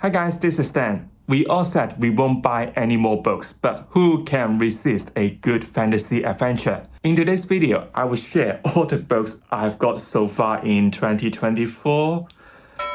Hi guys, this is Dan. We all said we won't buy any more books, but who can resist a good fantasy adventure? In today's video, I will share all the books I've got so far in 2024,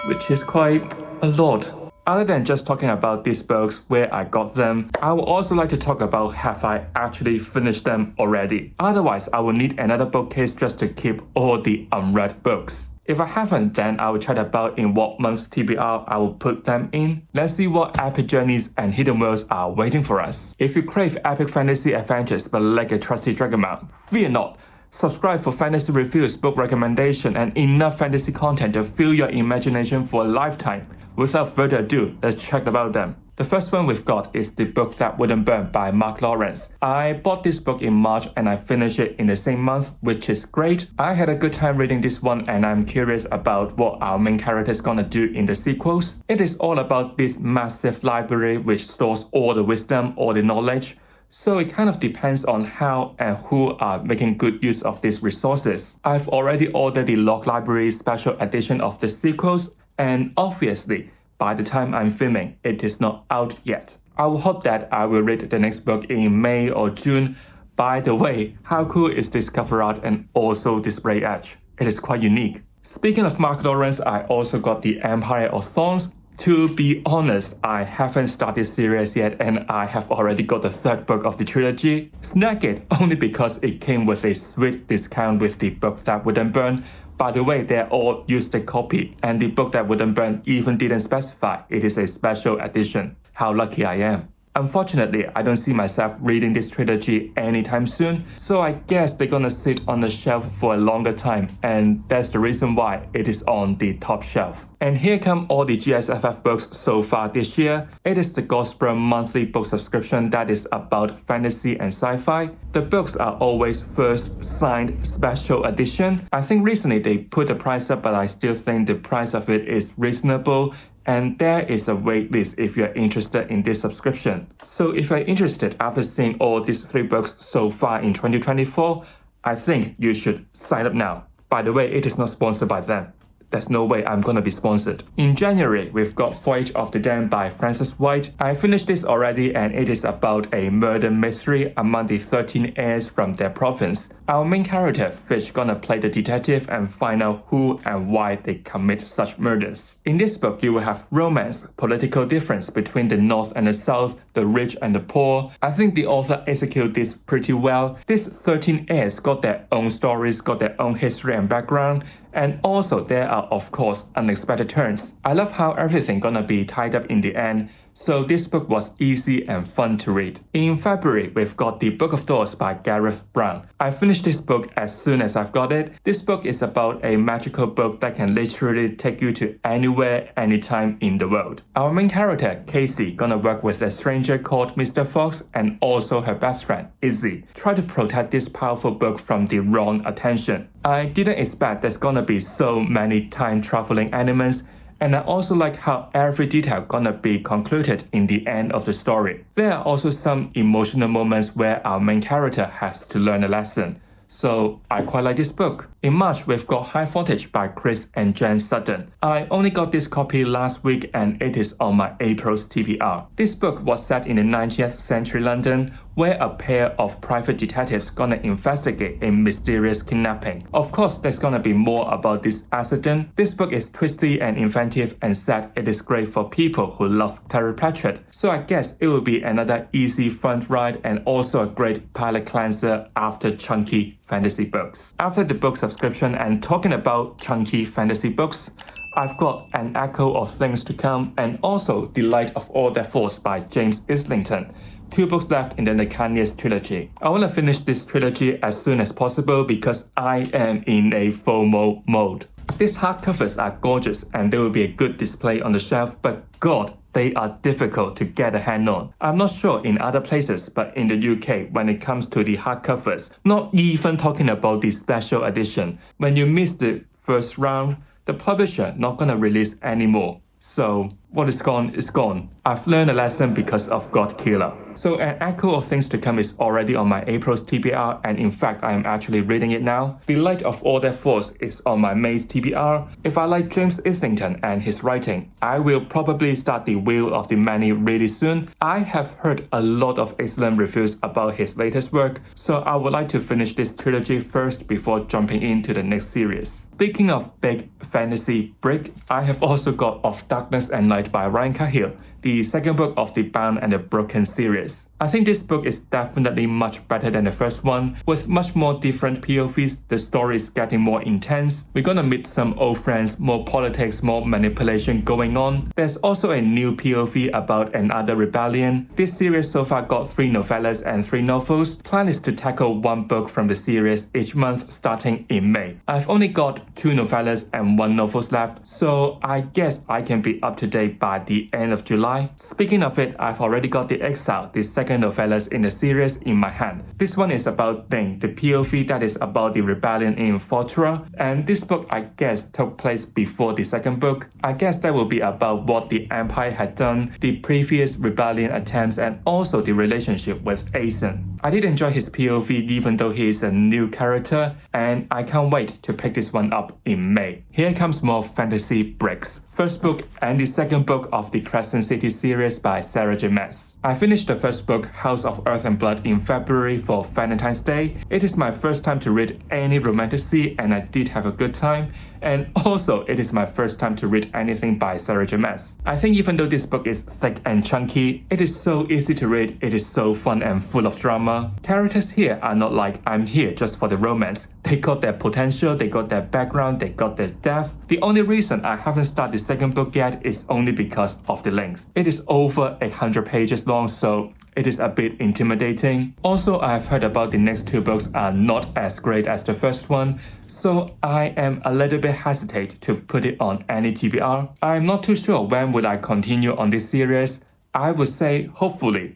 which is quite a lot. Other than just talking about these books, where I got them, I would also like to talk about have I actually finished them already. Otherwise, I will need another bookcase just to keep all the unread books. If I haven't, then I will chat about in what month's TBR I will put them in. Let's see what epic journeys and hidden worlds are waiting for us. If you crave epic fantasy adventures but like a trusty dragon mount, fear not. Subscribe for fantasy reviews, book recommendation, and enough fantasy content to fill your imagination for a lifetime. Without further ado, let's check about them. The first one we've got is The Book That Wouldn't Burn by Mark Lawrence. I bought this book in March and I finished it in the same month, which is great. I had a good time reading this one and I'm curious about what our main character is gonna do in the sequels. It is all about this massive library which stores all the wisdom, all the knowledge. So it kind of depends on how and who are making good use of these resources. I've already ordered the Log Library special edition of the sequels, and obviously, by the time I'm filming, it is not out yet. I will hope that I will read the next book in May or June. By the way, how cool is this cover art and also display edge? It is quite unique. Speaking of Mark Lawrence, I also got The Empire of Thorns. To be honest, I haven't started series yet and I have already got the third book of the trilogy. Snag it only because it came with a sweet discount with The Book That Wouldn't Burn. By the way, they're all used a copy and The Book That Wouldn't Burn even didn't specify it is a special edition. How lucky I am. Unfortunately, I don't see myself reading this trilogy anytime soon, so I guess they're gonna sit on the shelf for a longer time, and that's the reason why it is on the top shelf. And here come all the GSFF books so far this year. It is the Gospel monthly book subscription that is about fantasy and sci-fi. The books are always first signed special edition. I think recently they put the price up, but I still think the price of it is reasonable. And there is a waitlist if you're interested in this subscription. So if you're interested after seeing all these 3 books so far in 2024, I think you should sign up now. By the way, it is not sponsored by them. There's no way I'm gonna be sponsored. In January, we've got Voyage of the Dam by Francis White. I finished this already and it is about a murder mystery among the 13 heirs from their province. Our main character, Fish, gonna play the detective and find out who and why they commit such murders. In this book, you will have romance, political difference between the North and the South, the rich and the poor. I think the author executed this pretty well. These 13 heirs got their own stories, got their own history and background. And also there are of course unexpected turns. I love how everything gonna be tied up in the end, so this book was easy and fun to read. In February, we've got The Book of Doors by Gareth Brown. I finished this book as soon as I've got it. This book is about a magical book that can literally take you to anywhere, anytime in the world. Our main character, Casey, gonna work with a stranger called Mr. Fox and also her best friend, Izzy. Try to protect this powerful book from the wrong attention. I didn't expect there's gonna be so many time-traveling elements, and I also like how every detail gonna be concluded in the end of the story. There are also some emotional moments where our main character has to learn a lesson. So I quite like this book. In March, we've got High Voltage by Chris and Jen Sutton. I only got this copy last week and it is on my April's TBR. This book was set in the 19th century London, where a pair of private detectives gonna investigate a mysterious kidnapping. Of course, there's gonna be more about this accident. This book is twisty and inventive and said it is great for people who love Terry Pratchett. So I guess it will be another easy front ride and also a great palate cleanser after chunky fantasy books. After the book subscription and talking about chunky fantasy books, I've got An Echo of Things to Come and also The Light of All That Falls by James Islington. 2 books left in the Kanye's trilogy. I want to finish this trilogy as soon as possible because I am in a FOMO mode. These hardcovers are gorgeous and they will be a good display on the shelf, but God, they are difficult to get a hand on. I'm not sure in other places, but in the UK, when it comes to the hardcovers, not even talking about the special edition, when you miss the first round, the publisher not gonna release anymore. So what is gone is gone. I've learned a lesson because of God Killer. So an echo of things to come is already on my April's TBR, and in fact I am actually reading it now. The Light of All That Falls is on my May's TBR. If I like James Islington and his writing, I will probably start The Wheel of the Many really soon. I have heard a lot of excellent reviews about his latest work, so I would like to finish this trilogy first before jumping into the next series. Speaking of big fantasy break, I have also got Of Darkness and Light by Ryan Cahill, the second book of the Bound and the Broken series. I think this book is definitely much better than the first one. With much more different POVs, the story is getting more intense. We're gonna meet some old friends, more politics, more manipulation going on. There's also a new POV about another rebellion. This series so far got 3 novellas and 3 novels. Plan is to tackle 1 book from the series each month starting in May. I've only got 2 novellas and 1 novels left, so I guess I can be up to date by the end of July. Speaking of it, I've already got the Exile, the second novellas in the series, in my hand. This one is about Thing, the POV that is about the rebellion in Fortura, and this book I guess took place before the second book. I guess that will be about what the Empire had done, the previous rebellion attempts, and also the relationship with Aeson. I did enjoy his POV even though he is a new character, and I can't wait to pick this one up in May. Here comes more fantasy breaks. First book and the second book of the Crescent City series by Sarah J. Maas. I finished the first book, House of Earth and Blood, in February for Valentine's Day. It is my first time to read any romantasy, and I did have a good time. And also, it is my first time to read anything by Sarah J. Maas. I think even though this book is thick and chunky, it is so easy to read, it is so fun and full of drama. Characters here are not like I'm here just for the romance. They got their potential, they got their background, they got their depth. The only reason I haven't started the second book yet is only because of the length. It is over 100 pages long, so it is a bit intimidating. Also, I have heard about the next 2 books are not as great as the first one, so I am a little bit hesitant to put it on any TBR. I'm not too sure when would I continue on this series. I would say hopefully,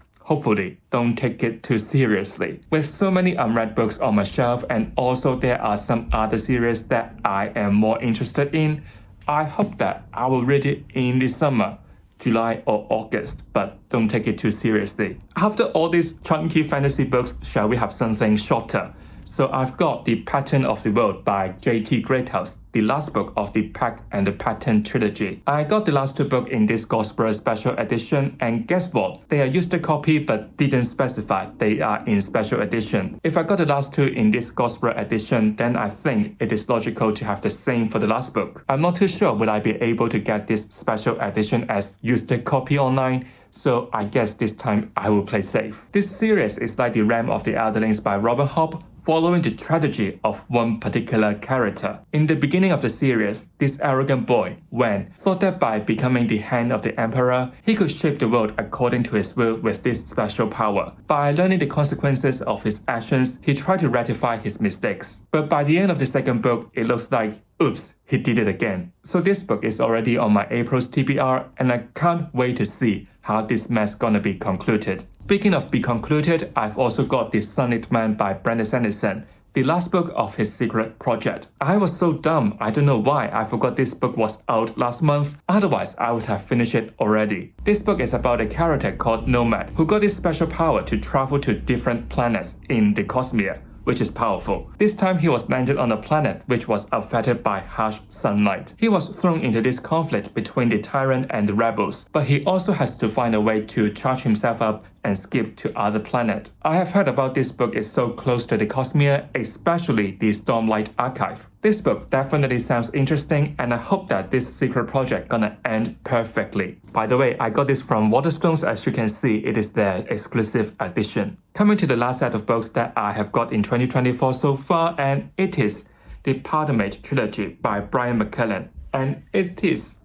don't take it too seriously. With so many unread books on my shelf, and also there are some other series that I am more interested in, I hope that I will read it in the summer, July or August, but don't take it too seriously. After all these chunky fantasy books, shall we have something shorter? So I've got The Pattern of the World by J.T. Greathouse, the last book of the Pact and the Partage Trilogy. I got the last 2 books in this Gospel Special Edition, and guess what? They are used to copy but didn't specify they are in Special Edition. If I got the last 2 in this Gospel Edition, then I think it is logical to have the same for the last book. I'm not too sure will I be able to get this Special Edition as used to copy online, so I guess this time I will play safe. This series is like the Realm of the Elderlings by Robert Hobb, following the tragedy of one particular character. In the beginning of the series, this arrogant boy, Wen, thought that by becoming the hand of the emperor, he could shape the world according to his will with this special power. By learning the consequences of his actions, he tried to rectify his mistakes. But by the end of the second book, it looks like, oops, he did it again. So this book is already on my April's TBR, and I can't wait to see how this mess gonna be concluded. Speaking of be concluded, I've also got The Sunlit Man by Brandon Sanderson, the last book of his secret project. I was so dumb, I don't know why I forgot this book was out last month, otherwise I would have finished it already. This book is about a character called Nomad, who got this special power to travel to different planets in the Cosmere, which is powerful. This time he was landed on a planet which was affected by harsh sunlight. He was thrown into this conflict between the tyrant and the rebels, but he also has to find a way to charge himself up and skip to other planet. I have heard about this book is so close to the Cosmere, especially the Stormlight Archive. This book definitely sounds interesting, and I hope that this secret project gonna end perfectly. By the way, I got this from Waterstones. As you can see, it is their exclusive edition. Coming to the last set of books that I have got in 2024 so far, and it is the Partage Trilogy by Brian McKellen, and it is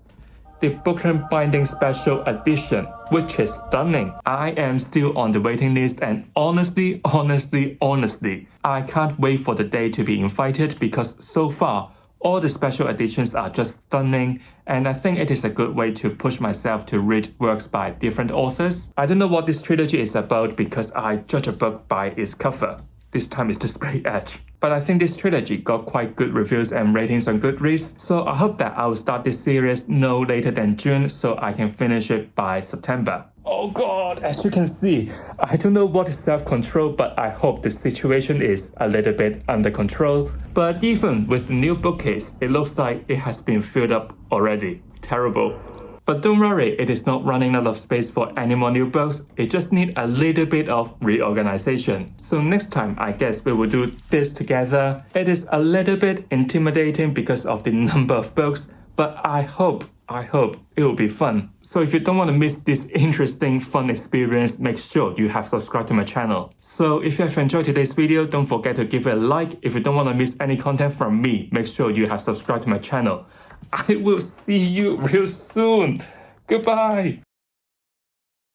the booklet binding special edition, which is stunning. I am still on the waiting list, and honestly, I can't wait for the day to be invited, because so far, all the special editions are just stunning, and I think it is a good way to push myself to read works by different authors. I don't know what this trilogy is about because I judge a book by its cover. This time it's Display Edge. But I think this trilogy got quite good reviews and ratings on Goodreads, so I hope that I will start this series no later than June so I can finish it by September. Oh god, as you can see, I don't know what is self-control, but I hope the situation is a little bit under control. But even with the new bookcase, it looks like it has been filled up already. Terrible. But don't worry, it is not running out of space for any more new books, it just needs a little bit of reorganization. So next time, I guess we will do this together. It is a little bit intimidating because of the number of books, but I hope it will be fun. So if you don't want to miss this interesting, fun experience, make sure you have subscribed to my channel. So if you have enjoyed today's video, don't forget to give it a like. If you don't want to miss any content from me, make sure you have subscribed to my channel. I will see you real soon. Goodbye.